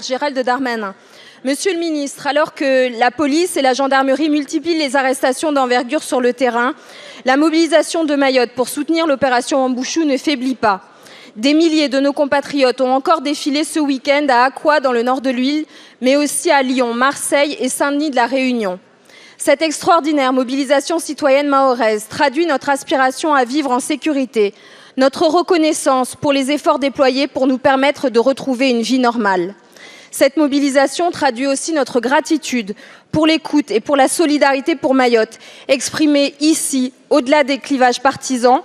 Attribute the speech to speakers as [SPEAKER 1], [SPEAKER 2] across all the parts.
[SPEAKER 1] Gérald Darmanin. Monsieur le ministre, alors que la police et la gendarmerie multiplient les arrestations d'envergure sur le terrain, la mobilisation de Mayotte pour soutenir l'opération Wuambushu ne faiblit pas. Des milliers de nos compatriotes ont encore défilé ce week-end à Aqua dans le nord de l'île, mais aussi à Lyon, Marseille et Saint-Denis de la Réunion. Cette extraordinaire mobilisation citoyenne mahoraise traduit notre aspiration à vivre en sécurité, notre reconnaissance pour les efforts déployés pour nous permettre de retrouver une vie normale. Cette mobilisation traduit aussi notre gratitude pour l'écoute et pour la solidarité pour Mayotte, exprimée ici, au-delà des clivages partisans,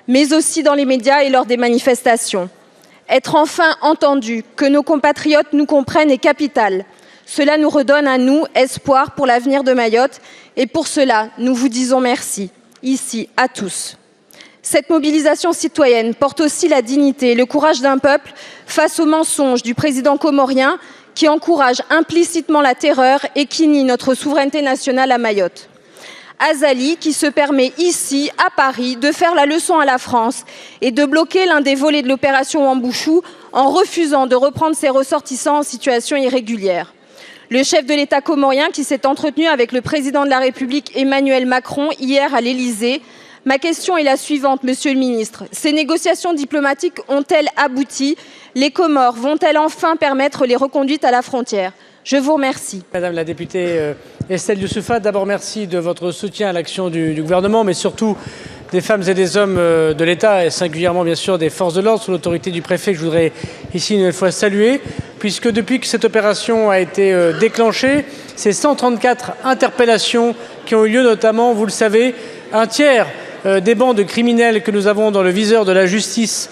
[SPEAKER 1] mais aussi dans les médias et lors des manifestations. Être enfin entendu, que nos compatriotes nous comprennent est capital. Cela nous redonne à nous espoir pour l'avenir de Mayotte et pour cela, nous vous disons merci, ici, à tous. Cette mobilisation citoyenne porte aussi la dignité et le courage d'un peuple face aux mensonges du président comorien qui encourage implicitement la terreur et qui nie notre souveraineté nationale à Mayotte. Azali qui se permet ici, à Paris, de faire la leçon à la France et de bloquer l'un des volets de l'opération Wuambushu en refusant de reprendre ses ressortissants en situation irrégulière. Le chef de l'État comorien qui s'est entretenu avec le président de la République Emmanuel Macron hier à l'Élysée. Ma question est la suivante, Monsieur le ministre. Ces négociations diplomatiques ont-elles abouti? Les Comores vont-elles enfin permettre les reconduites à la frontière? Je vous remercie.
[SPEAKER 2] Madame la députée Estelle Youssouffa, d'abord merci de votre soutien à l'action du gouvernement, mais surtout des femmes et des hommes de l'État, et singulièrement bien sûr des forces de l'ordre, sous l'autorité du préfet, que je voudrais ici une nouvelle fois saluer, puisque depuis que cette opération a été déclenchée, c'est 134 interpellations qui ont eu lieu, notamment, vous le savez, un tiers des bandes criminelles que nous avons dans le viseur de la justice,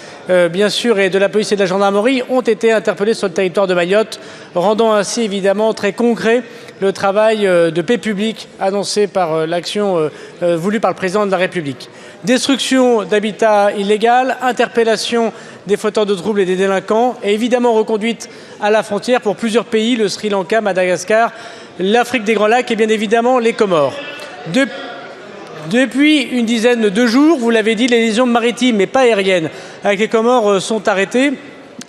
[SPEAKER 2] bien sûr, et de la police et de la gendarmerie ont été interpellés sur le territoire de Mayotte, rendant ainsi évidemment très concret le travail de paix publique annoncé par l'action voulue par le président de la République. Destruction d'habitats illégal, interpellation des fauteurs de troubles et des délinquants, et évidemment reconduite à la frontière pour plusieurs pays, le Sri Lanka, Madagascar, l'Afrique des Grands Lacs et bien évidemment les Comores. Depuis une dizaine de jours, vous l'avez dit, les liaisons maritimes, mais pas aériennes, avec les Comores sont arrêtées.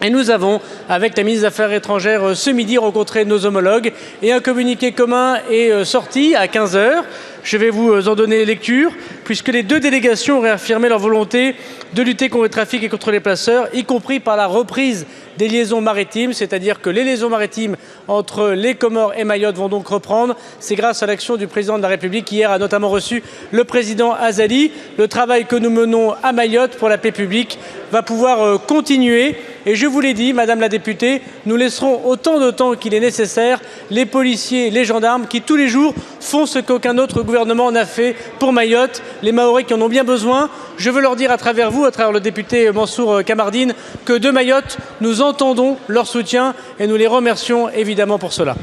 [SPEAKER 2] Et nous avons, avec la ministre des Affaires étrangères, ce midi rencontré nos homologues et un communiqué commun est sorti à 15 h. Je vais vous en donner lecture, puisque les deux délégations ont réaffirmé leur volonté de lutter contre le trafic et contre les placeurs, y compris par la reprise des liaisons maritimes, c'est-à-dire que les liaisons maritimes entre les Comores et Mayotte vont donc reprendre. C'est grâce à l'action du président de la République qui hier a notamment reçu le président Azali. Le travail que nous menons à Mayotte pour la paix publique va pouvoir continuer. Et je vous l'ai dit, Madame la députée, nous laisserons autant de temps qu'il est nécessaire les policiers, les gendarmes qui tous les jours font ce qu'aucun autre gouvernement n'a fait pour Mayotte, les Mahorais qui en ont bien besoin. Je veux leur dire à travers vous, à travers le député Mansour Kamardine, que de Mayotte, nous entendons leur soutien et nous les remercions évidemment pour cela.